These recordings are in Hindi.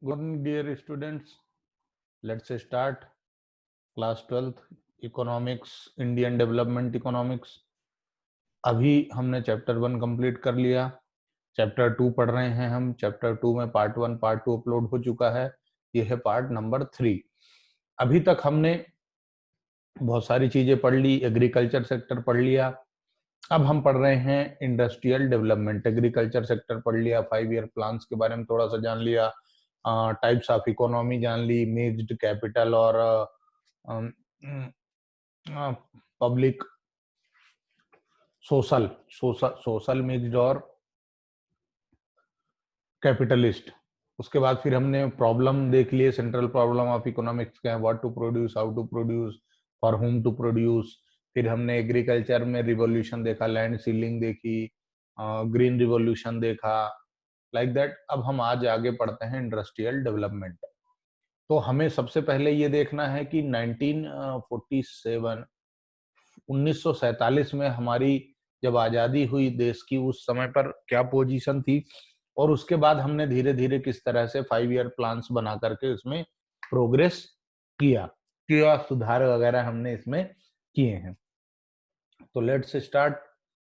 Good morning, dear students. Let's start class 12th economics, Indian development economics. अभी हमने चैप्टर 1 कंप्लीट कर लिया। चैप्टर 2 पढ़ रहे हैं हम। चैप्टर 2 में पार्ट 1 पार्ट 2 अपलोड हो चुका है। ये है पार्ट नंबर 3। अभी तक हमने बहुत सारी चीजें पढ़ ली। एग्रीकल्चर सेक्टर पढ़ लिया। अब हम पढ़ रहे हैं इंडस्ट्रियल डेवलपमेंट। एग्रीकल्चर सेक्टर पढ़ लिया, 5 ईयर प्लान्स के बारे में थोड़ा सा जान लिया, टाइप्स ऑफ इकोनॉमी जान ली, मिक्स्ड कैपिटल और पब्लिक सोशल सोशल मिक्स्ड और कैपिटलिस्ट। उसके बाद फिर हमने प्रॉब्लम देख लिए। सेंट्रल प्रॉब्लम ऑफ इकोनॉमिक्स क्या है, what to produce, how to produce, for whom to produce. फिर हमने एग्रीकल्चर में रिवॉल्यूशन देखा, लैंड सीलिंग देखी, ग्रीन रिवॉल्यूशन देखा, लाइक दैट। अब हम आज आगे पढ़ते हैं इंडस्ट्रियल डेवलपमेंट। तो हमें सबसे पहले ये देखना है कि 1947 में हमारी जब आजादी हुई देश की, उस समय पर क्या पोजीशन थी, और उसके बाद हमने धीरे धीरे किस तरह से 5 ईयर प्लान्स बना करके उसमें प्रोग्रेस किया किया सुधार वगैरह हमने इसमें किए हैं। तो लेट्स स्टार्ट,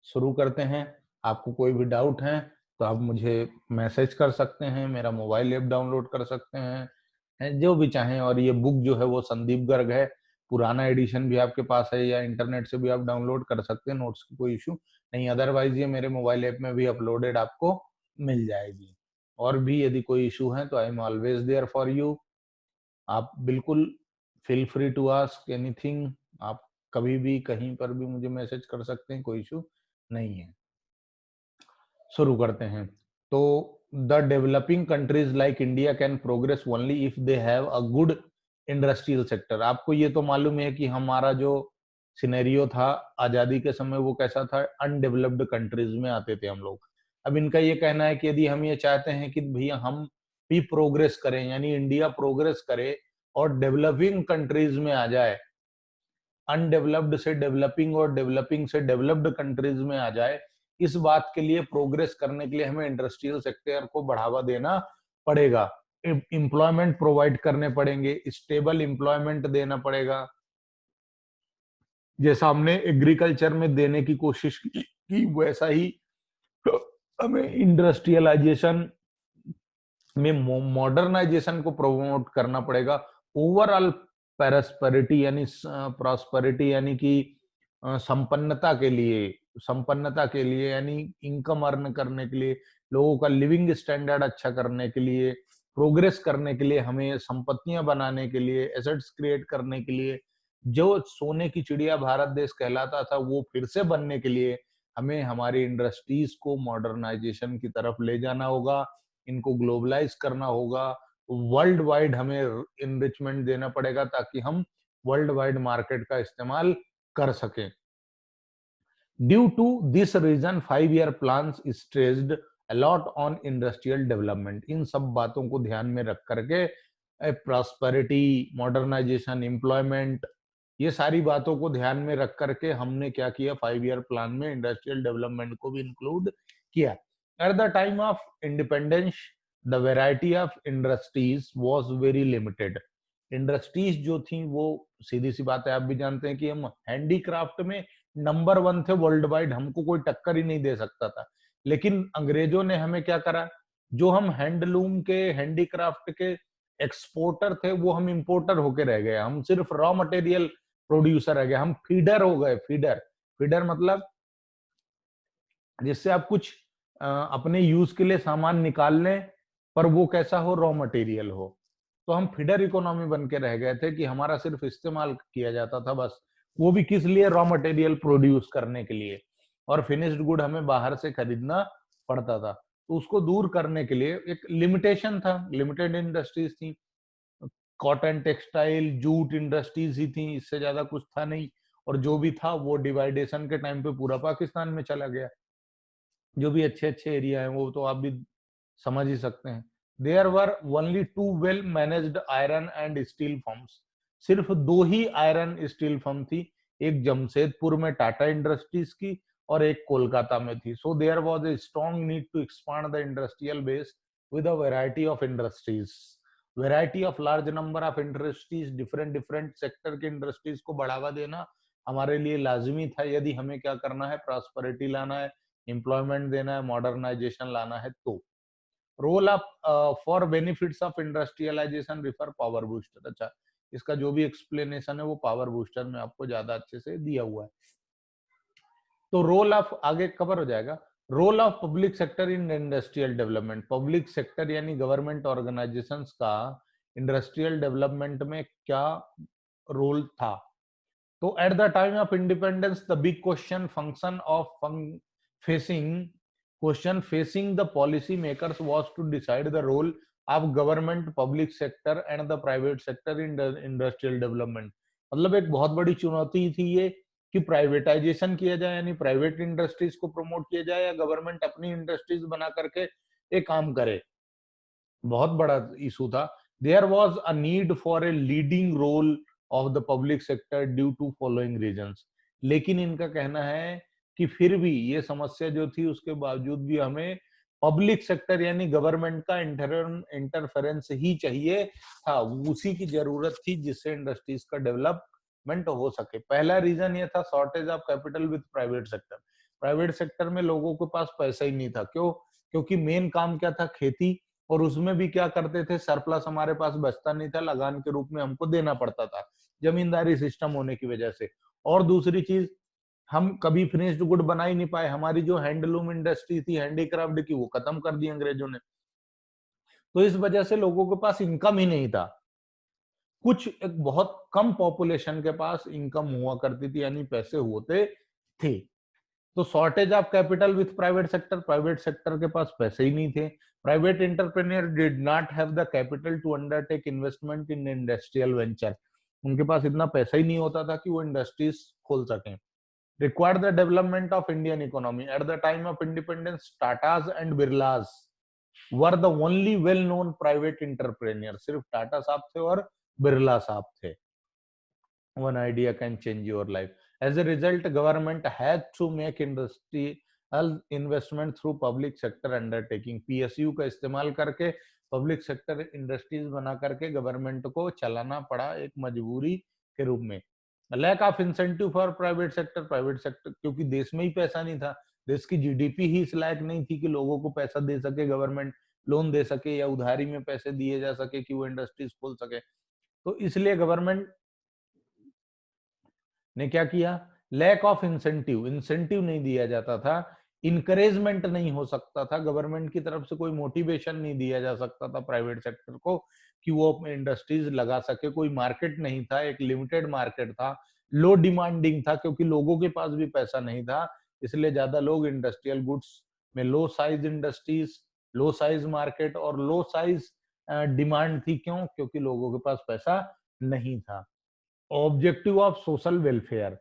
शुरू करते हैं। आपको कोई भी डाउट है तो आप मुझे मैसेज कर सकते हैं, मेरा मोबाइल ऐप डाउनलोड कर सकते हैं, जो भी चाहें। और ये बुक जो है वो संदीप गर्ग है, पुराना एडिशन भी आपके पास है, या इंटरनेट से भी आप डाउनलोड कर सकते हैं, नोट्स की कोई इशू नहीं। अदरवाइज ये मेरे मोबाइल ऐप में भी अपलोडेड आपको मिल जाएगी। और भी यदि कोई इशू है तो I am always there for you. आप बिल्कुल feel free to ask anything. आप कभी भी कहीं पर भी मुझे मैसेज कर सकते हैं, कोई इशू नहीं है। शुरू करते हैं। तो the developing countries like India can progress only if they have a good industrial sector. आपको ये तो मालूम है कि हमारा जो सिनेरियो था आजादी के समय वो कैसा था, अनडेवलप्ड कंट्रीज में आते थे हम लोग। अब इनका ये कहना है कि यदि हम ये चाहते हैं कि भैया हम भी प्रोग्रेस करें, यानी इंडिया प्रोग्रेस करे और डेवलपिंग कंट्रीज में आ जाए, अनडेवलप्ड से डेवलपिंग और डेवलपिंग से डेवलप्ड कंट्रीज में आ जाए, इस बात के लिए प्रोग्रेस करने के लिए हमें इंडस्ट्रियल सेक्टर को बढ़ावा देना पड़ेगा, एम्प्लॉयमेंट प्रोवाइड करने पड़ेंगे, स्टेबल एम्प्लॉयमेंट देना पड़ेगा, जैसा हमने एग्रीकल्चर में देने की कोशिश की वैसा ही हमें इंडस्ट्रियलाइजेशन में मॉडर्नाइजेशन को प्रमोट करना पड़ेगा। ओवरऑल प्रॉस्पेरिटी यानी कि संपन्नता के लिए यानी इनकम अर्न करने के लिए, लोगों का लिविंग स्टैंडर्ड अच्छा करने के लिए, प्रोग्रेस करने के लिए, हमें संपत्तियां बनाने के लिए, एसेट्स क्रिएट करने के लिए, जो सोने की चिड़िया भारत देश कहलाता था वो फिर से बनने के लिए हमें हमारी इंडस्ट्रीज को मॉडर्नाइजेशन की तरफ ले जाना होगा, इनको ग्लोबलाइज करना होगा, वर्ल्ड वाइड हमें इनरिचमेंट देना पड़ेगा ताकि हम वर्ल्ड वाइड मार्केट का इस्तेमाल कर सकें। Due to this reason 5 year plans stressed a lot on industrial development. इन सब बातों को ध्यान में रख करके प्रॉस्पेरिटी, मॉडर्नाइजेशन, एम्प्लॉयमेंट, ये सारी बातों को ध्यान में रख करके हमने क्या किया, 5 ईयर प्लान में इंडस्ट्रियल डेवलपमेंट को भी इंक्लूड किया। Eight the time of independence the variety of industries was very limited. Industries जो थी वो, सीधी सी बात है, आप भी जानते हैं कि हम हैंडीक्राफ्ट में नंबर 1 थे वर्ल्ड वाइड, हमको कोई टक्कर ही नहीं दे सकता था। लेकिन अंग्रेजों ने हमें क्या करा, जो हम हैंडलूम के, हैंडीक्राफ्ट के एक्सपोर्टर थे वो हम इंपोर्टर होके रह गए। हम सिर्फ रॉ मटेरियल प्रोड्यूसर रह गए, हम फीडर हो गए। फीडर फीडर मतलब जिससे आप कुछ अपने यूज के लिए सामान निकाल लें, पर वो कैसा हो, रॉ मटेरियल हो। तो हम फीडर इकोनॉमी बन के रह गए थे कि हमारा सिर्फ इस्तेमाल किया जाता था बस, वो भी किस लिए, रॉ मटेरियल प्रोड्यूस करने के लिए, और फिनिश्ड गुड हमें बाहर से खरीदना पड़ता था। तो उसको दूर करने के लिए एक लिमिटेशन था, लिमिटेड इंडस्ट्रीज थी, कॉटन, टेक्सटाइल, जूट इंडस्ट्रीज ही थी, इससे ज्यादा कुछ था नहीं। और जो भी था वो डिवाइडेशन के टाइम पे पूरा पाकिस्तान में चला गया। जो भी अच्छे अच्छे एरिया हैं वो तो आप भी समझ ही सकते हैं। There were only 2 well managed iron and steel firms. सिर्फ 2 ही आयरन स्टील फर्म थी, एक जमशेदपुर में टाटा इंडस्ट्रीज की और एक कोलकाता में थी। So there was a strong need to expand the industrial base with a variety of industries. Variety of large number of industries, different different sector के इंडस्ट्रीज को बढ़ावा देना हमारे लिए लाजमी था यदि हमें क्या करना है, प्रॉस्पेरिटी लाना है, एम्प्लॉयमेंट देना है, मॉडर्नाइजेशन लाना है। तो role of for benefits of industrialisation refer power booster. अच्छा, इसका जो भी एक्सप्लेनेशन है वो पावर बूस्टर में आपको ज्यादा अच्छे से दिया हुआ है। तो रोल ऑफ आगे कवर हो जाएगा। Role of public sector in industrial development, public sector यानी गवर्नमेंट ऑर्गेनाइजेशंस का इंडस्ट्रियल डेवलपमेंट में क्या रोल था। तो at the time of independence the big question function of facing question facing the policy makers was to decide the role of government, public sector and the private sector in industrial development. मतलब एक बहुत बड़ी चुनौती थी ये कि प्राइवेटाइजेशन किया जाए यानी प्राइवेट इंडस्ट्रीज को प्रमोट किया जाए या गवर्नमेंट अपनी इंडस्ट्रीज बना करके एक काम करे। बहुत बड़ा इशू था। There was a need for a leading role of the public sector due to following reasons. लेकिन इनका कहना है कि फिर भी ये समस्या जो थी उसके बावजूद भी हमें पब्लिक सेक्टर यानी गवर्नमेंट का इंटरफेरेंस ही चाहिए था, उसी की जरूरत थी जिससे इंडस्ट्रीज का डेवलपमेंट हो सके। पहला रीजन ये था shortage of capital with private sector. Private sector में लोगों के पास पैसा ही नहीं था। क्यों? क्योंकि मेन काम क्या था, खेती, और उसमें भी क्या करते थे, सरप्लस हमारे पास बचता नहीं था, लगान के रूप में हमको देना पड़ता था जमींदारी सिस्टम होने की वजह से। और दूसरी चीज, हम कभी फिनिश्ड गुड बना ही नहीं पाए। हमारी जो हैंडलूम इंडस्ट्री थी, हैंडीक्राफ्ट की, वो खत्म कर दी अंग्रेजों ने। तो इस वजह से लोगों के पास इनकम ही नहीं था। कुछ एक बहुत कम पॉपुलेशन के पास इनकम हुआ करती थी यानी पैसे होते थे। तो shortage of capital with private sector, private sector के पास पैसे ही नहीं थे। Private entrepreneur did not have the capital to undertake investment in industrial venture. उनके पास इतना पैसा ही नहीं होता था कि वो इंडस्ट्रीज खोल सकें। Required the development of Indian economy. At the time of independence Tatas and Birlas were the only well known private entrepreneur. सिर्फ टाटा साहब थे और बिरला साहब थे। One idea can change your life. As a result, government had to make industrial investment through public sector undertaking. PSU का इस्तेमाल करके पब्लिक सेक्टर इंडस्ट्रीज बना करके गवर्नमेंट को चलाना पड़ा एक मजबूरी के रूप में। Lack of incentive for private sector, private sector क्योंकि देश में ही पैसा नहीं था, देश की जीडीपी ही इस लायक नहीं थी कि लोगों को पैसा दे सके, गवर्नमेंट लोन दे सके या उधारी में पैसे दिए जा सके कि वो इंडस्ट्रीज खोल सके। तो इसलिए गवर्नमेंट ने क्या किया, लैक ऑफ इंसेंटिव, इंसेंटिव नहीं दिया जाता था, इनकरेजमेंट नहीं हो सकता था, गवर्नमेंट की तरफ से कोई मोटिवेशन नहीं दिया जा सकता था प्राइवेट सेक्टर को कि वो अपने इंडस्ट्रीज लगा सके। कोई मार्केट नहीं था, एक लिमिटेड मार्केट था, लो डिमांडिंग था क्योंकि लोगों के पास भी पैसा नहीं था, इसलिए ज्यादा लोग इंडस्ट्रियल गुड्स में, लो साइज इंडस्ट्रीज, लो साइज मार्केट और लो साइज डिमांड थी। क्यों? क्योंकि लोगों के पास पैसा नहीं था। Objective of social welfare,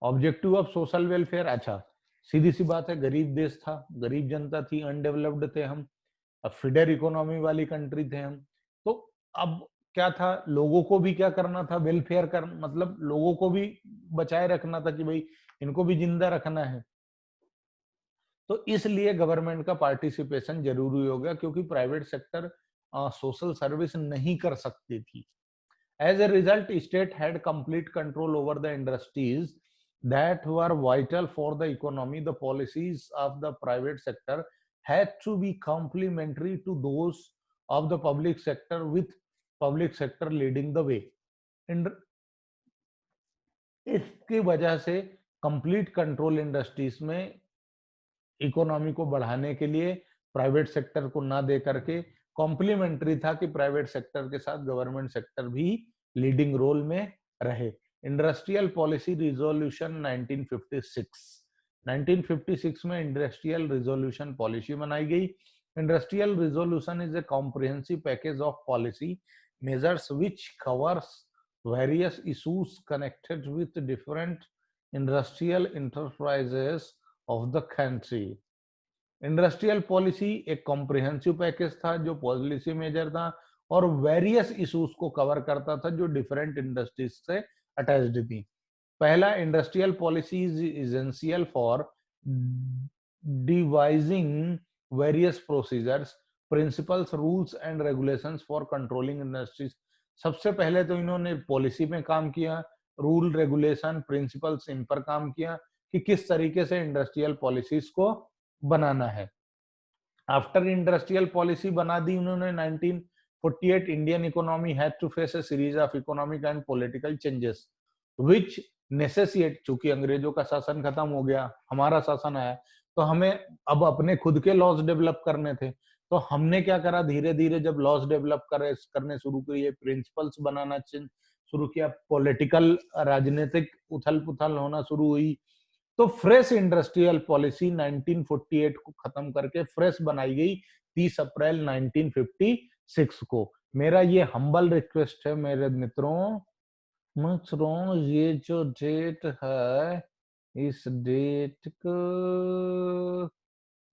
objective of social welfare, अच्छा सीधी सी बात है, गरीब देश था, गरीब जनता थी, अनडेवलप्ड थे हम, अब फीडर इकोनॉमी वाली कंट्री थे हम। तो अब क्या था, लोगों को भी क्या करना था, वेलफेयर कर, मतलब लोगों को भी बचाए रखना था कि भाई इनको भी जिंदा रखना है। तो इसलिए गवर्नमेंट का पार्टिसिपेशन जरूरी हो गया क्योंकि प्राइवेट सेक्टर सोशल सर्विस नहीं कर सकती थी। As a result, state had complete control over the industries that were vital for the economy. The policies of the private sector had to be complementary to those of the public sector, with public sector leading the way. इंड- इसकी वजह से कंप्लीट कंट्रोल इंडस्ट्रीज में इकोनॉमी को बढ़ाने के लिए प्राइवेट सेक्टर को ना दे करके कॉम्प्लीमेंट्री था कि प्राइवेट सेक्टर के साथ गवर्नमेंट सेक्टर भी लीडिंग रोल में रहे। इंडस्ट्रियल पॉलिसी रिजोल्यूशन 1956, 1956 में इंडस्ट्रियल रिजोल्यूशन पॉलिसी बनाई गई। Industrial resolution is a comprehensive package of policy measures which covers various issues connected with different industrial enterprises of the country. Industrial policy एक कॉम्प्रिहेंसिव पैकेज था जो पॉलिसी मेजर था और वेरियस इश्यूज को कवर करता था जो डिफरेंट इंडस्ट्रीज से अटैच्ड थी। पहला, industrial policy is essential for devising various procedures, principles, rules and regulations for controlling industries. सबसे पहले तो इन्होंने पॉलिसी में काम किया, रूल, रेगुलेशन, प्रिंसिपल्स, इन पर काम किया कि किस तरीके से इंडस्ट्रियल पॉलिसीज को बनाना है। आफ्टर इंडस्ट्रियल पॉलिसी बना दी उन्होंने 1948, Indian economy had to face a series of economic and political changes which necessitate, चूंकि अंग्रेजों का शासन खत्म हो गया, हमारा शासन आया, तो हमें अब अपने खुद के लॉज डेवलप करने थे। तो हमने क्या करा, धीरे धीरे जब लॉज डेवलप करने शुरू किए, प्रिंसिपल्स बनाना शुरू किया, पॉलिटिकल राजनीतिक उथल पुथल होना शुरू हुई, तो फ्रेश इंडस्ट्रियल पॉलिसी 1948 को खत्म करके फ्रेश बनाई गई 30 अप्रैल 1956 को। मेरा ये हम्बल रिक्वेस्ट है मेरे मित्रों, ये जो डेट है, इस डेट को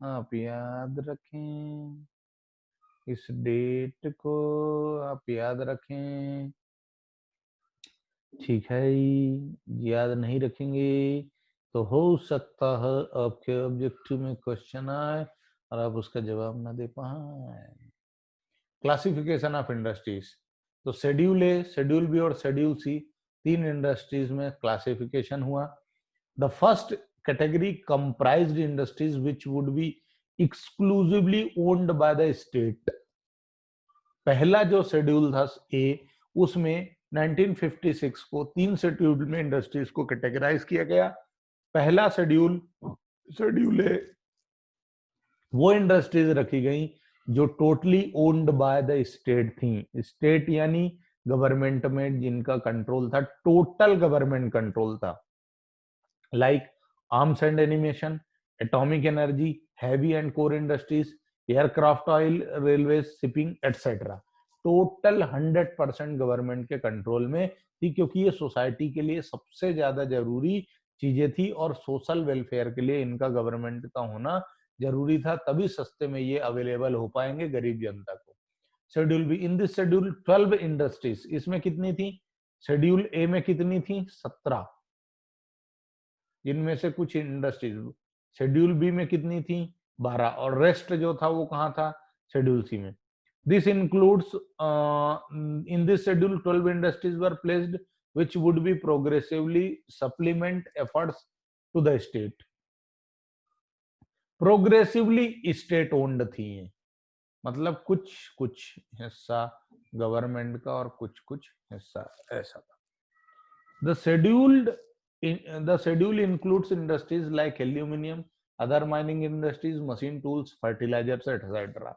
आप याद रखें, इस डेट को आप याद रखें। ठीक है, याद नहीं रखेंगे तो हो सकता है आपके ऑब्जेक्टिव में क्वेश्चन आए और आप उसका जवाब ना दे पाए। क्लासिफिकेशन ऑफ इंडस्ट्रीज, तो शेड्यूल ए, शेड्यूल बी और शेड्यूल सी, तीन इंडस्ट्रीज में क्लासिफिकेशन हुआ। The first category comprised industries which would be exclusively owned by the state. पहला जो शेड्यूल था ए, उसमें 1956 को तीन शेड्यूल में इंडस्ट्रीज को कैटेगराइज किया गया। पहला शेड्यूल, शेड्यूल ए, वो इंडस्ट्रीज रखी गई जो totally owned by the state थी। स्टेट यानी गवर्नमेंट में जिनका कंट्रोल था, टोटल गवर्नमेंट कंट्रोल था, like arms and animation, atomic energy, heavy and core industries, aircraft, oil, railway, shipping etcetera. Total 100% government के कंट्रोल में थी, क्योंकि ये सोसाइटी के लिए सबसे ज्यादा जरूरी चीजें थी और सोशल वेलफेयर के लिए इनका गवर्नमेंट का होना जरूरी था, तभी सस्ते में ये अवेलेबल हो पाएंगे गरीब जनता को। Schedule B, in this schedule 12 industries, इसमें कितनी थी, शेड्यूल ए में कितनी थी, 17, जिनमें से कुछ इंडस्ट्रीज। शेड्यूल बी में कितनी थी, 12, और रेस्ट जो था वो कहाँ था, शेड्यूल सी में। This includes, in this schedule 12 industries were placed which would be progressively supplement efforts to the state. Progressively state owned थी ये, मतलब कुछ कुछ हिस्सा गवर्नमेंट का और कुछ कुछ हिस्सा ऐसा था। The schedule includes industries like aluminum, other mining industries, machine tools, fertilizers, etc.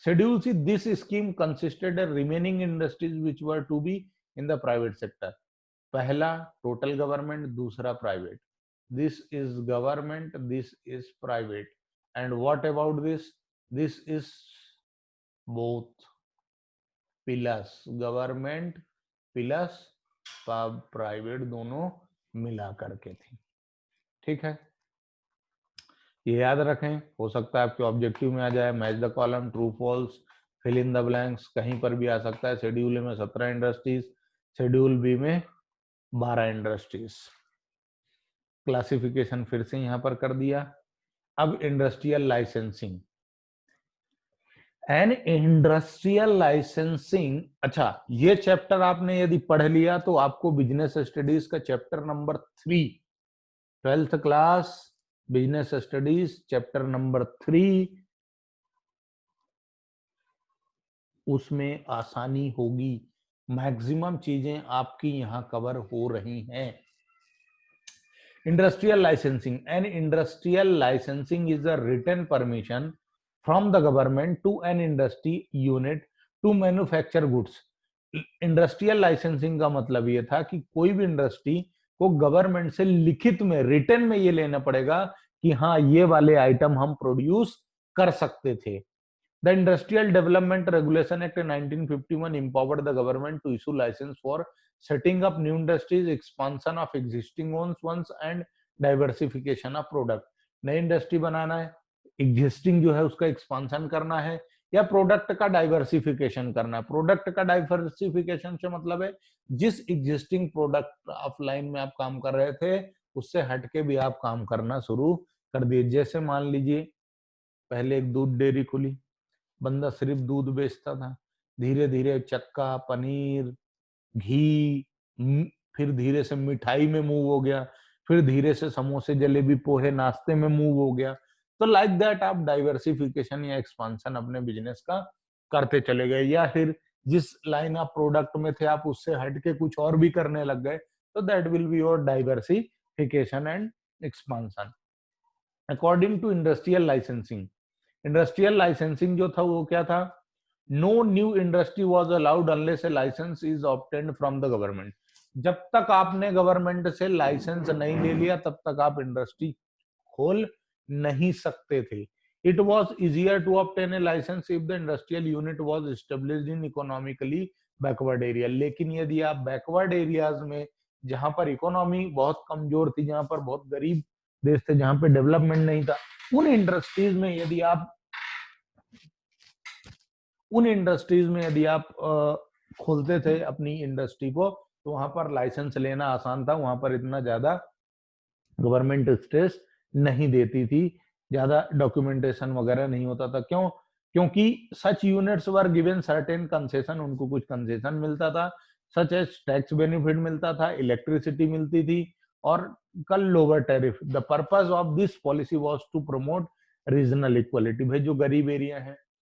Schedule C, this scheme consisted of remaining industries which were to be in the private sector. पहला टोटल गवर्नमेंट, दूसरा private. This is government, this is private, and what about this, this is both plus government plus private, दोनों मिला करके थी। ठीक है, ये याद रखें, हो सकता है आपके ऑब्जेक्टिव में आ जाए। Match the column, true false, fill in the blanks, कहीं पर भी आ सकता है। शेड्यूल ए में 17 इंडस्ट्रीज, शेड्यूल बी में 12 इंडस्ट्रीज। क्लासिफिकेशन फिर से यहां पर कर दिया। अब industrial licensing, an industrial licensing. अच्छा, ये चैप्टर आपने यदि पढ़ लिया तो आपको बिजनेस स्टडीज का chapter number 3, 12th class business studies chapter number 3, उसमें आसानी होगी। मैक्सिमम चीजें आपकी यहां कवर हो रही हैं। Industrial licensing. An industrial licensing is a written permission from the government to an industry unit to manufacture goods. Industrial licensing का मतलब ये था कि कोई भी इंडस्ट्री को गवर्नमेंट से लिखित में, रिटर्न में ये लेना पड़ेगा कि हाँ, ये वाले आइटम हम प्रोड्यूस कर सकते थे। The Industrial Development Regulation Act 1951 empowered the government to issue license for setting up new industries, expansion of existing ones and diversification of product. नई इंडस्ट्री बनाना है, एग्जिस्टिंग जो है उसका एक्सपांशन करना है, या प्रोडक्ट का डाइवर्सिफिकेशन करना है। प्रोडक्ट का डाइवर्सिफिकेशन से मतलब है जिस एग्जिस्टिंग प्रोडक्ट ऑफलाइन में आप काम कर रहे थे उससे हटके भी आप काम करना शुरू कर दिए। जैसे मान लीजिए पहले एक दूध डेयरी खुली, बंदा सिर्फ दूध बेचता था। धीरे धीरे चक्का, पनीर, घी, फिर धीरे से मिठाई में मूव हो गया, फिर धीरे से समोसे, जलेबी, पोहे, नाश्ते में मूव हो गया। तो लाइक दैट आप डाइवर्सिफिकेशन या एक्सपांशन अपने बिजनेस का करते चले गए, या फिर जिस लाइन ऑफ प्रोडक्ट में थे आप उससे हट के कुछ और भी करने लग गए, तो that will be your diversification and expansion. According to industrial licensing जो था वो क्या था? No new industry was allowed unless a licence is obtained from the government. जब तक आपने गवर्नमेंट से लाइसेंस नहीं ले लिया तब तक आप इंडस्ट्री खोल नहीं सकते थे। It was easier to obtain a licence if the industrial unit was established in economically backward area. लेकिन यदि आप बैकवर्ड एरियाज में, जहां पर इकोनॉमी बहुत कमजोर थी, जहां पर बहुत गरीब देश थे, जहां पे डेवलपमेंट नहीं था, उन इंडस्ट्रीज में यदि आप खोलते थे अपनी इंडस्ट्री को, तो वहां पर लाइसेंस लेना आसान था, वहां पर इतना ज्यादा गवर्नमेंट स्ट्रेस नहीं देती थी, ज्यादा डॉक्यूमेंटेशन वगैरह नहीं होता था। क्यों? क्योंकि such units were given certain concession, उनको कुछ कंसेशन मिलता था, सच एज टैक्स बेनिफिट मिलता था, इलेक्ट्रिसिटी मिलती थी, और कल lower tariff. The purpose of this policy was to promote regional equality. भाई जो गरीब एरिया है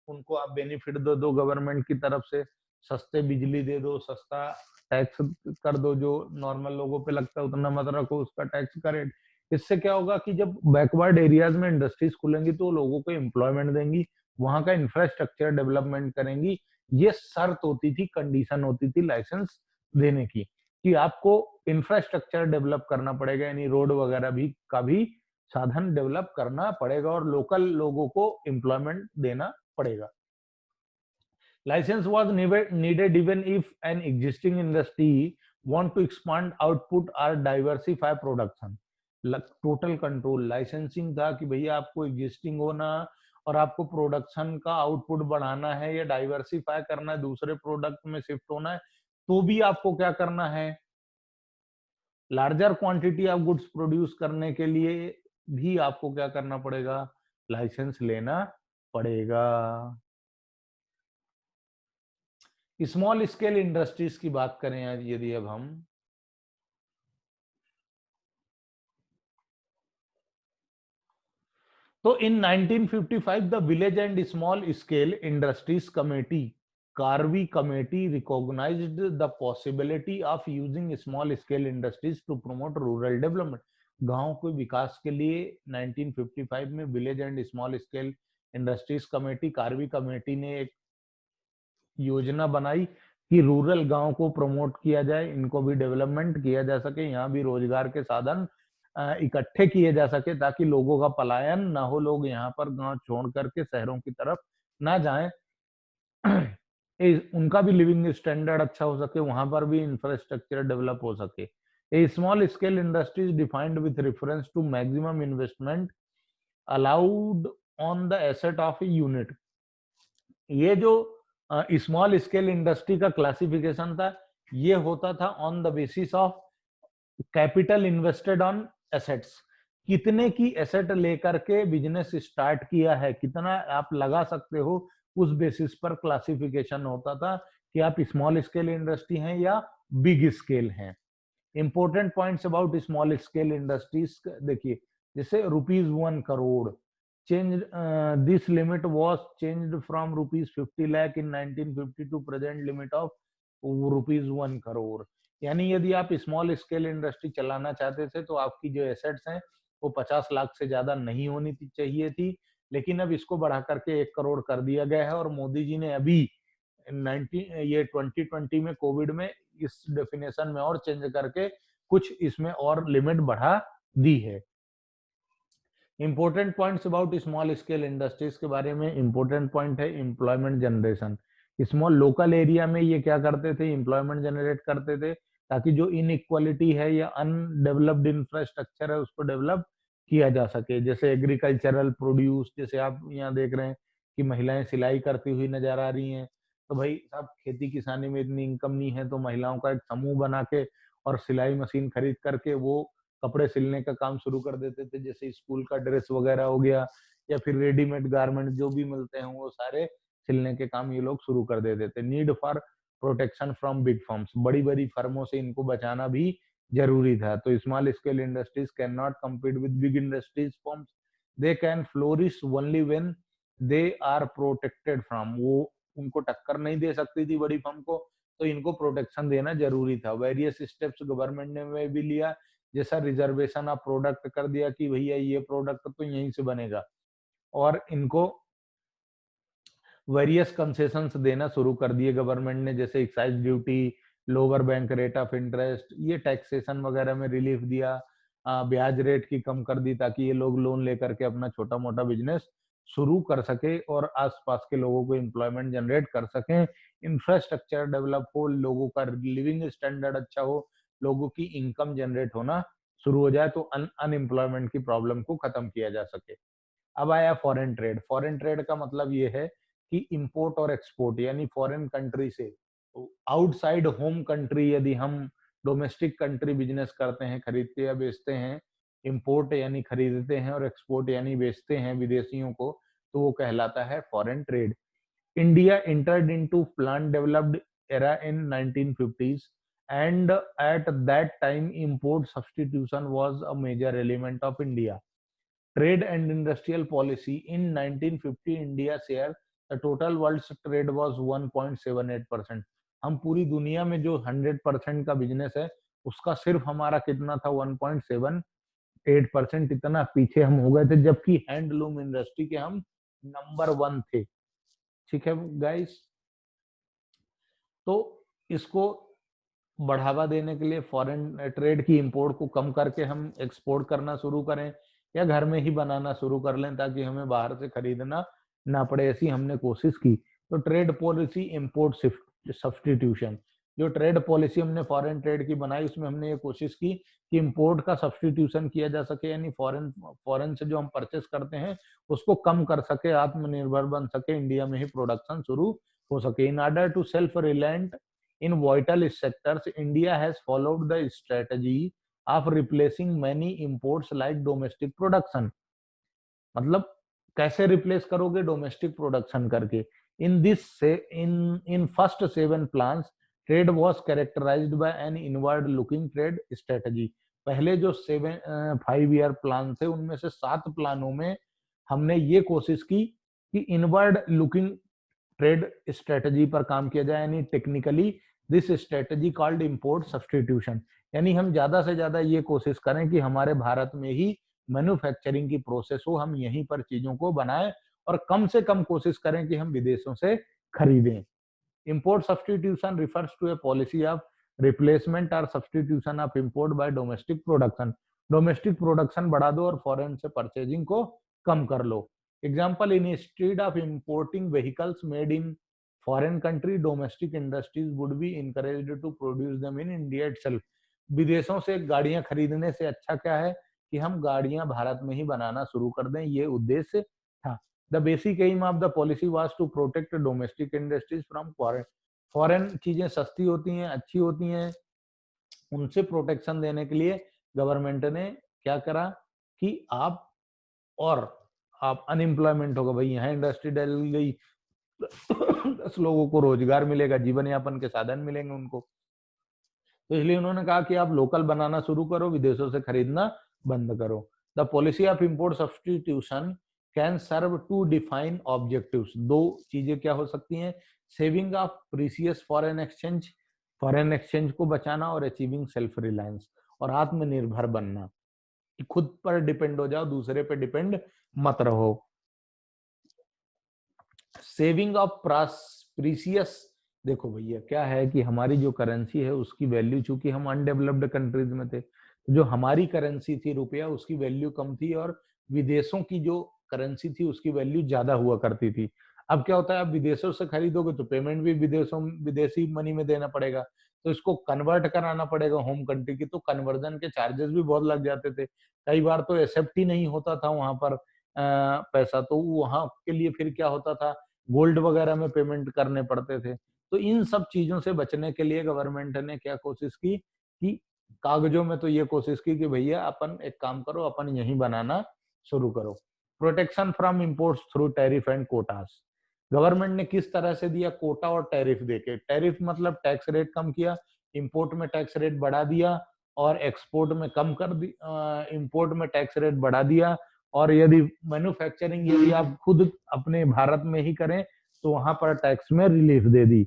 उनको आप बेनिफिट दो गवर्नमेंट की तरफ से, सस्ते बिजली दे दो, सस्ता टैक्स कर दो, जो नॉर्मल लोगों पे लगता है उतना मत रखो उसका टैक्स का रेट। इससे क्या होगा कि जब बैकवर्ड एरियाज में इंडस्ट्रीज खुलेंगी तो लोगों को एम्प्लॉयमेंट देंगी, वहां का इंफ्रास्ट्रक्चर डेवलपमेंट करेंगी। ये शर्त होती थी, कंडीशन होती थी लाइसेंस देने की, कि आपको इंफ्रास्ट्रक्चर डेवलप करना पड़ेगा, यानी रोड वगैरह भी का भी साधन डेवलप करना पड़ेगा, और लोकल लोगों को एम्प्लॉयमेंट देना पड़ेगा। License was needed even if an existing industry want to expand output or diversify production. Total control licensing था कि भैया आपको एग्जिस्टिंग होना और आपको प्रोडक्शन का आउटपुट बढ़ाना है या डाइवर्सिफाई करना है, दूसरे प्रोडक्ट में शिफ्ट होना है, तो भी आपको क्या करना है? Larger quantity of goods produce करने के लिए भी आपको क्या करना पड़ेगा? लाइसेंस लेना पड़ेगा। स्मॉल स्केल इंडस्ट्रीज की बात करें यदि अब हम, तो in 1955 the village and small scale industries committee, Karve committee, recognised the possibility of using small scale industries to promote rural development. गांव के विकास के लिए 1955 में village and small scale industries committee, Karve committee ने एक योजना बनाई कि रूरल गांव को प्रमोट किया जाए, इनको भी डेवलपमेंट किया जा सके, यहाँ भी रोजगार के साधन इकट्ठे किए जा सके, ताकि लोगों का पलायन ना हो, लोग यहाँ पर गांव छोड़ करके शहरों की तरफ ना जाएं, उनका भी लिविंग स्टैंडर्ड अच्छा हो सके, वहां पर भी इंफ्रास्ट्रक्चर डेवलप हो सके। A small scale industries defined with reference to maximum investment allowed on the asset of a unit. ये जो स्मॉल स्केल इंडस्ट्री का क्लासिफिकेशन था, ये होता था on the basis of capital invested on assets. कितने की एसेट लेकर के बिजनेस स्टार्ट किया है, कितना आप लगा सकते हो, उस बेसिस पर क्लासिफिकेशन होता था कि आप स्मॉल स्केल इंडस्ट्री हैं या बिग स्केल हैं। Important points about small scale industries देखिए, जैसे ₹1 crore change, this limit was changed from ₹50 lakh in 1950 to present limit of ₹1 crore. यानी यदि आप स्मॉल स्केल इंडस्ट्री चलाना चाहते थे तो आपकी जो एसेट्स हैं वो 50 लाख से ज्यादा नहीं होनी चाहिए थी, लेकिन अब इसको बढ़ा करके 1 करोड़ कर दिया गया है। और मोदी जी ने अभी 2020 में कोविड में इस डेफिनेशन में और चेंज करके कुछ इसमें और लिमिट बढ़ा दी है। Important points about small scale industries के बारे में, इंपॉर्टेंट पॉइंट है employment generation. Small local area में ये क्या करते थे? एम्प्लॉयमेंट जनरेट करते थे, ताकि जो इनइक्वालिटी है या अनडेवलप्ड इंफ्रास्ट्रक्चर है उसको डेवलप किया जा सके। जैसे एग्रीकल्चरल प्रोड्यूस, जैसे आप यहाँ देख रहे हैं कि महिलाएं सिलाई करती हुई नजर आ रही हैं, तो भाई साहब खेती किसानी में इतनी इनकम नहीं है, तो महिलाओं का एक समूह बना के और सिलाई मशीन खरीद करके वो कपड़े सिलने का काम शुरू कर देते थे। जैसे स्कूल का ड्रेस वगैरह हो गया, या फिर रेडीमेड गारमेंट जो भी मिलते हैं वो सारे छिलने के काम ये लोग शुरू कर देते थे। Need for protection from big firms, बड़ी बड़ी फर्मों से इनको बचाना भी जरूरी था। तो small scale industries can not compete with big industries firms, they can flourish only when they are protected from, वो उनको टक्कर नहीं दे सकती थी बड़ी फर्म को, तो इनको प्रोटेक्शन देना जरूरी था। वेरियस स्टेप्स गवर्नमेंट ने भी लिया, जैसा रिजर्वेशन ऑफ प्रोडक्ट कर दिया कि भैया ये प्रोडक्ट तो यहीं से बनेगा, और इनको वेरियस कंसेशंस देना शुरू कर दिए गवर्नमेंट ने, जैसे excise duty, lower bank rate of interest, ये टैक्सेशन वगैरह में रिलीफ दिया, ब्याज रेट की कम कर दी ताकि ये लोग लोन लेकर के अपना छोटा मोटा बिजनेस शुरू कर सके और आसपास के लोगों को एम्प्लॉयमेंट जनरेट कर सकें, इंफ्रास्ट्रक्चर डेवलप हो, लोगों का लिविंग स्टैंडर्ड अच्छा हो, लोगों की इनकम जनरेट होना शुरू हो जाए, तो अनएम्प्लॉयमेंट की प्रॉब्लम को खत्म किया जा सके। अब आया फॉरेन ट्रेड। फॉरेन ट्रेड का मतलब ये है कि इंपोर्ट और एक्सपोर्ट, यानी फॉरेन कंट्री से आउटसाइड होम कंट्री यदि हम डोमेस्टिक कंट्री बिजनेस करते हैं, खरीदते या बेचते हैं, इंपोर्ट यानी खरीदते हैं और एक्सपोर्ट यानी बेचते हैं विदेशियों को, तो वो कहलाता है foreign trade. India entered into plant developed era in 1950s, and at that time import substitution was a major element of India trade and industrial policy. In 1950 India share the total world's trade was 1.78%। हम पूरी दुनिया में जो 100% का बिजनेस है उसका सिर्फ हमारा कितना था, 1.78%। इतना पीछे हम हो गए थे, जबकि हैंडलूम इंडस्ट्री के हम नंबर 1 थे। ठीक है गाइस, तो इसको बढ़ावा देने के लिए फॉरेन ट्रेड की इंपोर्ट को कम करके हम एक्सपोर्ट करना शुरू करें या घर में ही बनाना शुरू कर लें ताकि हमें बाहर से खरीदना ना पड़े, ऐसी हमने कोशिश की। तो ट्रेड पॉलिसी इंपोर्ट सब्सटीट्यूशन, जो ट्रेड पॉलिसी हमने फॉरेन ट्रेड की बनाई उसमें हमने ये कोशिश की कि इंपोर्ट का सब्सटीट्यूशन किया जा सके, यानी फॉरेन फॉरेन से जो हम परचेस करते हैं उसको कम कर सके, आत्मनिर्भर बन सके, इंडिया में ही प्रोडक्शन शुरू हो सके। In order to self reliant in vital sectors, India has followed the strategy of replacing many imports like domestic production। मतलब कैसे रिप्लेस करोगे, डोमेस्टिक प्रोडक्शन करके। इन दिस से in first 7 plans trade was characterised by an inward looking trade strategy. पहले जो 5 ईयर प्लान थे उनमें से 7 प्लानों में हमने ये कोशिश की कि इनवर्ड लुकिंग ट्रेड स्ट्रेटजी पर काम किया जाए, यानी technically this strategy called import substitution, यानी हम ज्यादा से ज्यादा ये कोशिश करें कि हमारे भारत में ही मैन्युफैक्चरिंग की प्रोसेस हो, हम यहीं पर चीजों को बनाएं और कम से कम कोशिश करें कि हम विदेशों से खरीदें। Import substitution refers to a policy of replacement और substitution of import by domestic production. Domestic production बढ़ा दो और फॉरेन से परचेजिंग को कम कर लो। Example, in instead of importing vehicles made in foreign country, domestic industries would be encouraged to produce them in India itself. विदेशों से गाड़ियां खरीदने से अच्छा क्या है कि हम गाड़ियां भारत में ही बनाना शुरू कर दें, ये उद्देश्य था। The basic aim of the policy was to protect domestic industries from foreign. Foreign चीजें सस्ती होती हैं, अच्छी होती हैं, उनसे प्रोटेक्शन देने के लिए गवर्नमेंट ने क्या करा कि आप अनएम्प्लॉयमेंट होगा, भाई यहाँ इंडस्ट्री डल गई 10 लोगों को रोजगार मिलेगा, जीवन यापन के साधन मिलेंगे उनको। तो इसलिए उन्होंने कहा कि आप लोकल बनाना शुरू करो, विदेशों से खरीदना बंद करो। The policy of import substitution can serve to define objectives. 2 चीजें क्या हो सकती हैं, saving of precious foreign exchange को बचाना, और अचीविंग सेल्फ रिलायंस, और आत्मनिर्भर बनना, खुद पर डिपेंड हो जाओ, दूसरे पे डिपेंड मत रहो। सेविंग ऑफ प्रीसियस, देखो भैया क्या है कि हमारी जो करेंसी है उसकी वैल्यू, चूंकि हम अनडेवलप्ड कंट्रीज में थे, जो हमारी करेंसी थी रुपया उसकी वैल्यू कम थी और विदेशों की जो करेंसी थी उसकी वैल्यू ज्यादा हुआ करती थी। अब क्या होता है, आप विदेशों से खरीदोगे तो पेमेंट भी विदेशी मनी में देना पड़ेगा, तो इसको कन्वर्ट कराना पड़ेगा होम कंट्री की, तो कन्वर्जन के चार्जेस भी बहुत लग जाते थे। कई बार तो एक्सेप्ट ही नहीं होता था वहां पर पैसा, तो वहां के लिए फिर क्या होता था, गोल्ड वगैरह में पेमेंट करने पड़ते थे। तो इन सब चीजों से बचने के लिए गवर्नमेंट ने क्या कोशिश की कि कागजों में तो ये कोशिश की कि भैया अपन एक काम करो, अपन यहीं बनाना शुरू करो। Protection from imports through tariff and quotas, government ने किस तरह से दिया, कोटा और टैरिफ देके। टैरिफ मतलब टैक्स रेट कम किया, इंपोर्ट में टैक्स रेट बढ़ा दिया, और एक्सपोर्ट में कम कर दी, इंपोर्ट में टैक्स रेट बढ़ा दिया। और यदि मैन्युफैक्चरिंग यदि आप खुद अपने भारत में ही करें तो वहां पर टैक्स में रिलीफ दे दी।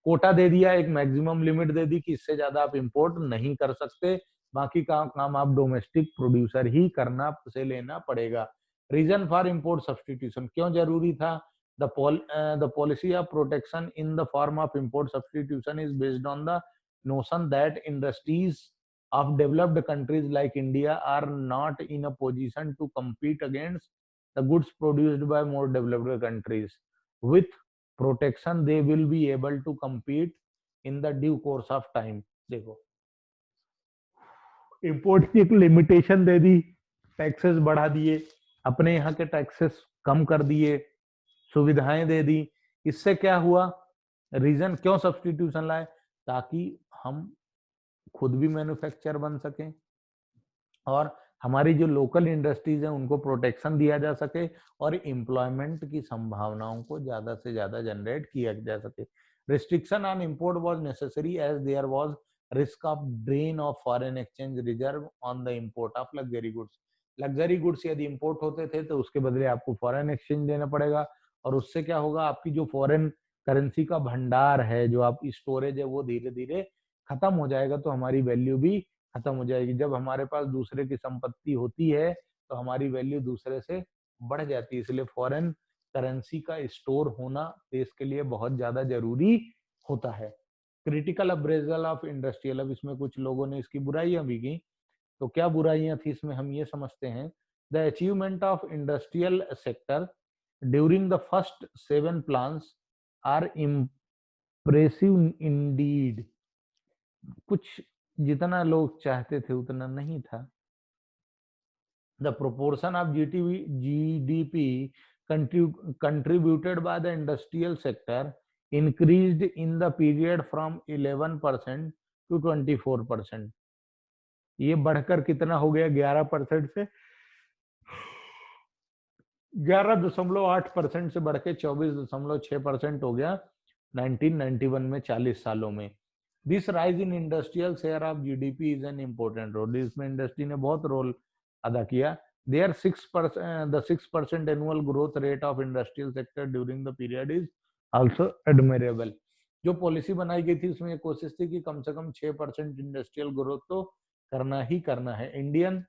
कोटा दे दिया, एक मैक्सिमम लिमिट दे दी कि इससे ज्यादा आप इंपोर्ट नहीं कर सकते, बाकी का काम आप डोमेस्टिक प्रोड्यूसर ही करना से लेना पड़ेगा। रीजन फॉर इंपोर्ट सब्सटीट्यूशन, क्यों जरूरी था? The policy of protection in the form of import substitution is based on the notion that industries of developed countries like India are not in a position to compete against the goods produced by more developed countries. With protection they will be able to compete in the due course of time। देखो, इंपोर्ट की एक लिमिटेशन दे दी, टैक्सेस बढ़ा दिए, अपने यहाँ के टैक्सेस कम कर दिए, सुविधाएं दे दी। इससे क्या हुआ? रीजन क्यों सब्सटीट्यूशन लाए? ताकि हम खुद भी मैन्युफैक्चर बन सकें और हमारी जो लोकल इंडस्ट्रीज हैं उनको प्रोटेक्शन दिया जा सके और एम्प्लॉयमेंट की संभावनाओं को ज्यादा से ज्यादा जनरेट किया जा सके। Restriction on import was necessary as there was risk of drain of foreign exchange reserve on the import of luxury goods. Luxury goods यदि इंपोर्ट होते थे तो उसके बदले आपको फॉरेन एक्सचेंज देना पड़ेगा, और उससे क्या होगा, आपकी जो फॉरेन करेंसी का भंडार है, जो आप स्टोरेज है, वो धीरे धीरे खत्म हो जाएगा, तो हमारी वैल्यू भी खत्म हो जाएगी। जब हमारे पास दूसरे की संपत्ति होती है तो हमारी वैल्यू दूसरे से बढ़ जाती है। इसलिए फॉरेन करेंसी का स्टोर होना देश के लिए बहुत ज्यादा जरूरी होता है। क्रिटिकल अप्रेजल ऑफ इंडस्ट्रियल, अब इसमें कुछ लोगों ने इसकी बुराइयां भी की, तो क्या बुराइयां थी इसमें हम ये समझते हैं। The achievement of industrial sector during the first 7 plans are impressive indeed. कुछ जितना लोग चाहते थे उतना नहीं था। The proportion of GDP contributed by the industrial sector increased in the period from 11% to 24%। ये बढ़कर कितना हो गया? 11% से 11.8% से बढ़ के 24.6% हो गया 1991 में, 40 सालों में। This rise in industrial share of GDP is an important role. इसमें इंडस्ट्री ने बहुत रोल अदा किया। Their 6% annual growth rate of industrial sector during the period is also admirable. जो पॉलिसी बनाई गई थी उसमें कोशिश थी कि कम से कम 6% इंडस्ट्रियल ग्रोथ तो करना ही करना है। Indian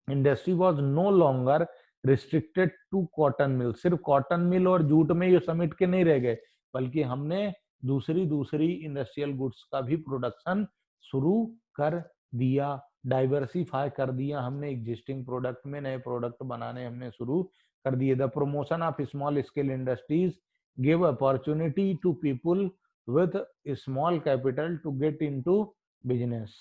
industry was no longer restricted to cotton mill. सिर्फ कॉटन मिल और जूट में ये समेट के नहीं रह गए, बल्कि हमने दूसरी इंडस्ट्रियल गुड्स का भी प्रोडक्शन शुरू कर दिया, डाइवर्सिफाई कर दिया हमने। एग्जिस्टिंग प्रोडक्ट में नए प्रोडक्ट बनाने हमने शुरू कर दिए। The promotion of small scale industries give opportunity to people with small capital to get into business.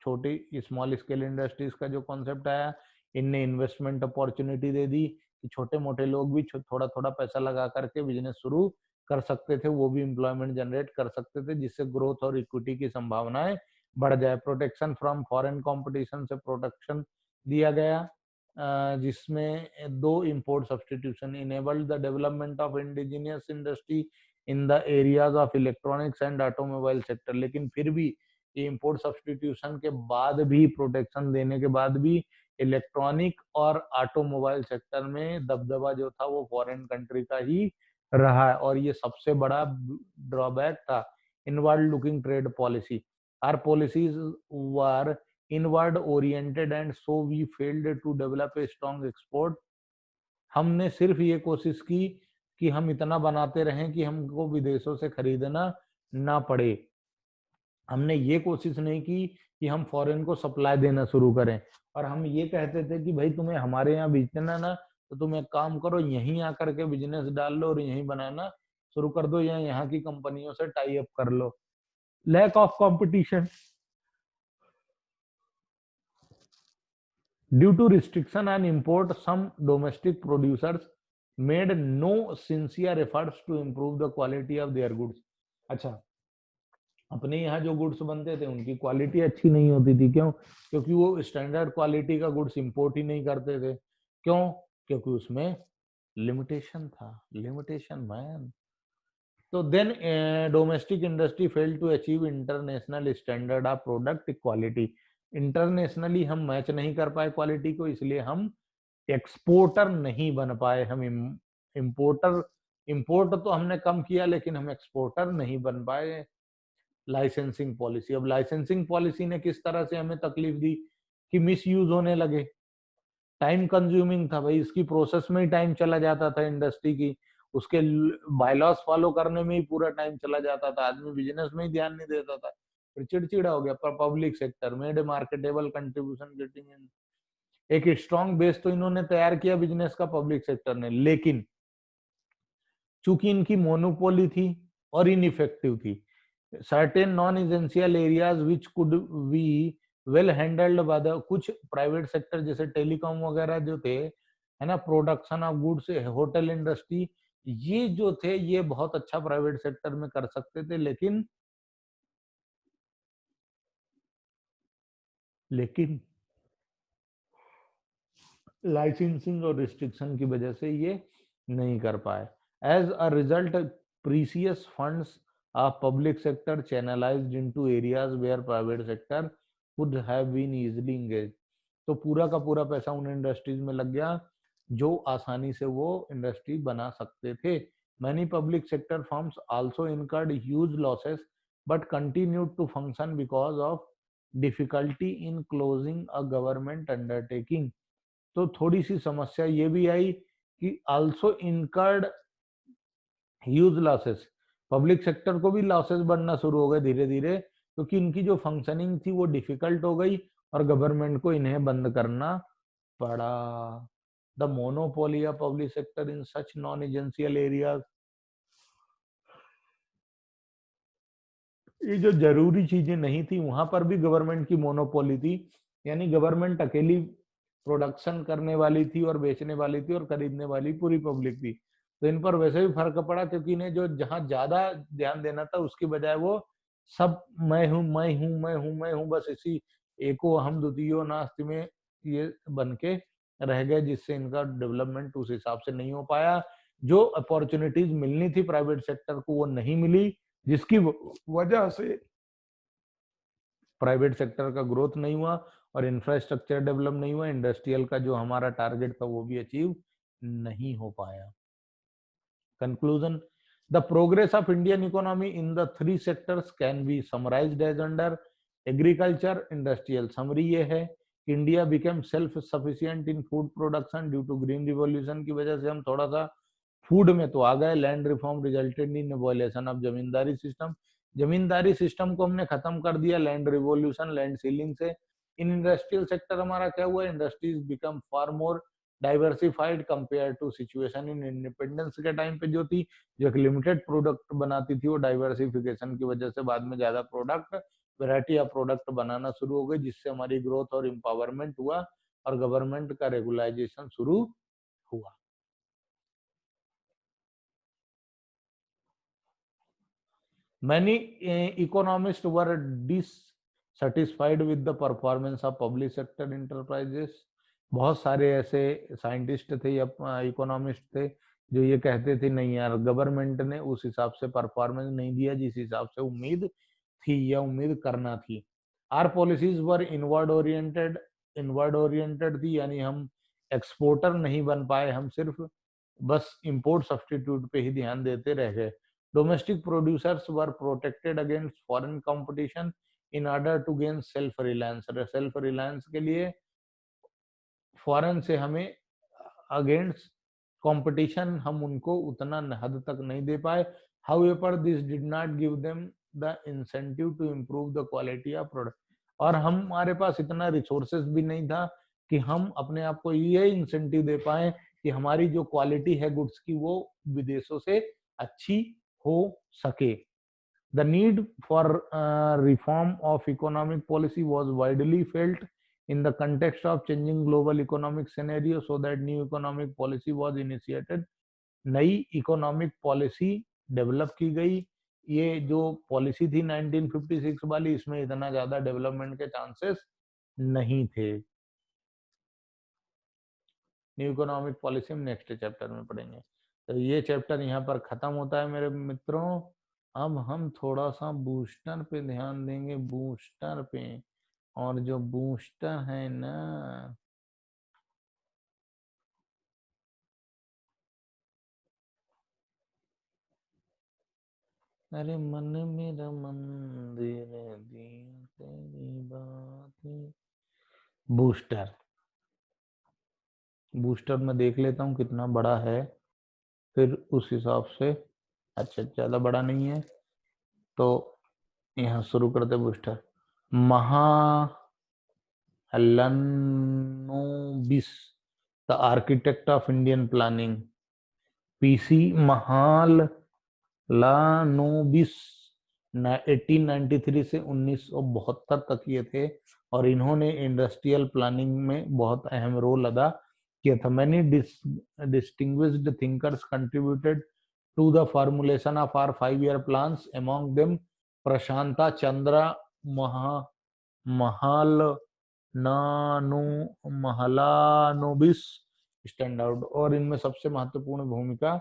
छोटी स्मॉल स्केल इंडस्ट्रीज का जो कॉन्सेप्ट आया, इनने इन्वेस्टमेंट अपॉर्चुनिटी दे दी कि छोटे मोटे लोग भी थोड़ा थोड़ा पैसा लगा करके बिजनेस शुरू कर सकते थे, वो भी एम्प्लॉयमेंट जनरेट कर सकते थे, जिससे ग्रोथ और इक्विटी की संभावनाएं बढ़ जाए। प्रोटेक्शन फ्रॉम फॉरेन कंपटीशन से प्रोटेक्शन दिया गया, जिसमें 2 import substitution enabled the development of indigenous industry in the areas of electronics and automobile sector. लेकिन फिर भी इंपोर्ट सब्सटीट्यूशन के बाद भी, प्रोटेक्शन देने के बाद भी, इलेक्ट्रॉनिक और ऑटोमोबाइल सेक्टर में दबदबा जो था वो फॉरेन कंट्री का ही रहा है, और ये सबसे बड़ा ड्रॉबैक था। Inward looking trade policy, our policies were inward oriented and so we failed to develop a strong export. हमने सिर्फ ये कोशिश की कि हम इतना बनाते रहें कि हमको विदेशों से खरीदना ना पड़े। हमने ये कोशिश नहीं की कि हम फॉरेन को सप्लाई देना शुरू करें, और हम ये कहते थे कि भाई तुम्हें हमारे यहाँ बेचना ना, तो तुम एक काम करो, यहीं आकर के बिजनेस डाल लो और यहीं बनाना शुरू कर दो, या यहाँ की कंपनियों से टाई अप कर लो। Lack of competition due to restriction on import, some domestic producers made no sincere efforts to improve the quality of their goods. अच्छा, अपने यहाँ जो गुड्स बनते थे उनकी क्वालिटी अच्छी नहीं होती थी। क्यों? क्योंकि वो स्टैंडर्ड क्वालिटी का गुड्स इंपोर्ट ही नहीं करते थे। क्यों? क्योंकि उसमें लिमिटेशन था, लिमिटेशन मैन। तो then domestic industry fail to achieve international standard of product quality. Internationally हम मैच नहीं कर पाए क्वालिटी को, इसलिए हम एक्सपोर्टर नहीं बन पाए। हम इम्पोर्टर, इम्पोर्ट तो हमने कम किया लेकिन हम एक्सपोर्टर नहीं बन पाए। लाइसेंसिंग पॉलिसी, अब लाइसेंसिंग पॉलिसी ने किस तरह से हमें तकलीफ दी कि मिस यूज होने लगे। टाइम कंज्यूमिंग था भाई, इसकी प्रोसेस में ही टाइम चला जाता था इंडस्ट्री की, उसके बायलॉस फॉलो करने में ही पूरा टाइम चला जाता था, आदमी बिजनेस में ही ध्यान नहीं देता था, फिर चिड़चिड़ा हो गया। पर public sector made marketable contribution getting in, एक स्ट्रॉन्ग बेस तो इन्होंने तैयार किया बिजनेस का पब्लिक सेक्टर ने, लेकिन चूंकि इनकी मोनोपोली थी और इनइफेक्टिव थी, certain non essential areas which could be well handled by the, कुछ प्राइवेट सेक्टर जैसे टेलीकॉम वगैरह जो थे, है ना, production of goods, hotel industry, ये जो थे ये बहुत अच्छा प्राइवेट सेक्टर में कर सकते थे, लेकिन लाइसेंसिंग और रिस्ट्रिक्शन की वजह से ये नहीं कर पाए। As a result, precious funds of public sector channelized into areas where private sector could have been easily engage. तो पूरा का पूरा पैसा उन इंडस्ट्रीज में लग गया जो आसानी से वो इंडस्ट्री बना सकते थे। Many public sector firms also incurred huge losses but continued to function because of difficulty in closing a government undertaking. तो थोड़ी सी समस्या ये भी आई कि also incurred huge losses, public sector को भी लॉसेस बढ़ना शुरू हो गए धीरे धीरे, क्योंकि इनकी जो फंक्शनिंग थी वो डिफिकल्ट हो गई और गवर्नमेंट को इन्हें बंद करना पड़ा। The monopoly of public sector in such non essential areas, ये जो जरूरी चीजें नहीं थी वहां पर भी गवर्नमेंट की मोनोपोली थी, यानी गवर्नमेंट अकेली प्रोडक्शन करने वाली थी और बेचने वाली थी और खरीदने वाली पूरी पब्लिक थी। तो इन पर वैसे भी फर्क पड़ा, क्योंकि इन्हें जो जहां ज्यादा ध्यान देना था उसकी बजाय वो सब मैं हूं मैं हूं मैं हूं मैं हूं, बस इसी एको हम द्वितीयो नास्ति में ये बन के रह गए, जिससे इनका डेवलपमेंट उस हिसाब से नहीं हो पाया। जो अपॉर्चुनिटीज मिलनी थी प्राइवेट सेक्टर को वो नहीं मिली, जिसकी वजह से प्राइवेट सेक्टर का ग्रोथ नहीं हुआ और इंफ्रास्ट्रक्चर डेवलप नहीं हुआ, इंडस्ट्रियल का जो हमारा टारगेट था वो भी अचीव नहीं हो पाया। Conclusion, the progress of Indian economy in the three sectors can be summarized as under agriculture industrial. Summary ये है कि India became self sufficient in food production due to green revolution की वजह से हम थोड़ा सा फूड में तो आ गए। Land reform resulted in abolition of zamindari system, zamindari system को हमने खत्म कर दिया लैंड रिवॉल्यूशन, लैंड सीलिंग से। इन इंडस्ट्रियल सेक्टर हमारा क्या हुआ, industries become far more diversified compare to situation in independence के टाइम पे जो थी, जो एक लिमिटेड प्रोडक्ट बनाती थी, वो डाइवर्सिफिकेशन की वजह से बाद में ज्यादा प्रोडक्ट, वैरायटी ऑफ प्रोडक्ट बनाना शुरू हो गई, जिससे हमारी ग्रोथ और एम्पावरमेंट हुआ और गवर्नमेंट का रेगुलाइजेशन शुरू हुआ। Many economists were dissatisfied with the performance of public sector enterprises. बहुत सारे ऐसे साइंटिस्ट थे या इकोनॉमिस्ट थे जो ये कहते थे नहीं यार, गवर्नमेंट ने उस हिसाब से परफॉर्मेंस नहीं दिया जिस हिसाब से उम्मीद थी या उम्मीद करना थी। Our policies were inward oriented थी, यानी हम एक्सपोर्टर नहीं बन पाए, हम सिर्फ बस इंपोर्ट सब्सटीट्यूट पे ही ध्यान देते रह गए। Domestic producers were protected against foreign competition in order to gain self reliance। Self reliance के लिए फॉरेन से हमें अगेंस्ट कंपटीशन हम उनको उतना हद तक नहीं दे पाए। However this did not give them the incentive to improve the quality of product, और हमारे पास इतना रिसोर्सेज भी नहीं था कि हम अपने आप को ये इंसेंटिव दे पाए कि हमारी जो क्वालिटी है गुड्स की वो विदेशों से अच्छी हो सके। The need for reform of economic policy was widely felt in the context of changing global economic scenario, so that new economic policy was initiated। नई इकोनॉमिक पॉलिसी डेवलप की गई। ये जो पॉलिसी थी 1956 वाली, इसमें इतना ज्यादा डेवलपमेंट के चांसेस नहीं थे। न्यू इकोनॉमिक पॉलिसी हम नेक्स्ट चैप्टर में पढ़ेंगे। तो ये चैप्टर यहाँ पर खत्म होता है मेरे मित्रों। अब हम थोड़ा सा बूस्टर पे ध्यान देंगे, बूस्टर पे। और जो बूस्टर है ना, अरे मन मेरा मंदिर दिया तेरी बातें। बूस्टर, बूस्टर में देख लेता हूँ कितना बड़ा है, फिर उस हिसाब से। अच्छा, ज्यादा बड़ा नहीं है, तो यहाँ शुरू करते booster. Mahalanobis, the architect of Indian planning. PC Mahalanobis 1893 से 1972 तक ये थे, और इन्होंने इंडस्ट्रियल प्लानिंग में बहुत अहम रोल अदा किया था। Many distinguished thinkers contributed to the formulation of our 5 year plans, among them Prasanta Chandra महा महल नानु महलानोबिस स्टैंड आउट। और इनमें सबसे महत्वपूर्ण भूमिका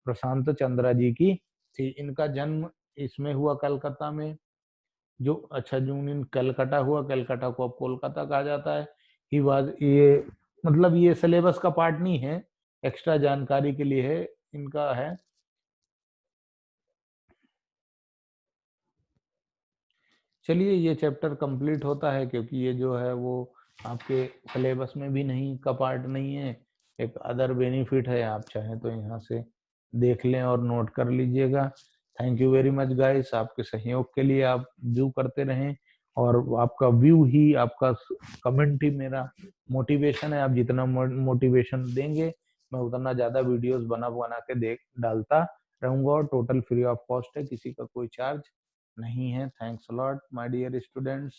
प्रशांत चंद्रा जी की थी। इनका जन्म इसमें हुआ कलकत्ता में, जो अच्छा जून इन कलकत्ता हुआ, कलकत्ता को अब कोलकाता कहा जाता है। ही वाज, ये मतलब ये सिलेबस का पार्ट नहीं है, एक्स्ट्रा जानकारी के लिए है, इनका है। चलिए, ये चैप्टर कंप्लीट होता है, क्योंकि ये जो है वो आपके सिलेबस में भी नहीं का पार्ट नहीं है, एक अदर बेनिफिट है। आप चाहें तो यहाँ से देख लें और नोट कर लीजिएगा। Thank you very much guys, आपके सहयोग के लिए। आप व्यू करते रहें, और आपका व्यू ही, आपका कमेंट ही मेरा मोटिवेशन है। आप जितना मोटिवेशन देंगे, मैं उतना ज्यादा वीडियोस बना बना के देख डालता रहूंगा, और टोटल फ्री ऑफ कॉस्ट है, किसी का कोई चार्ज नहीं है। Thanks a lot my dear students.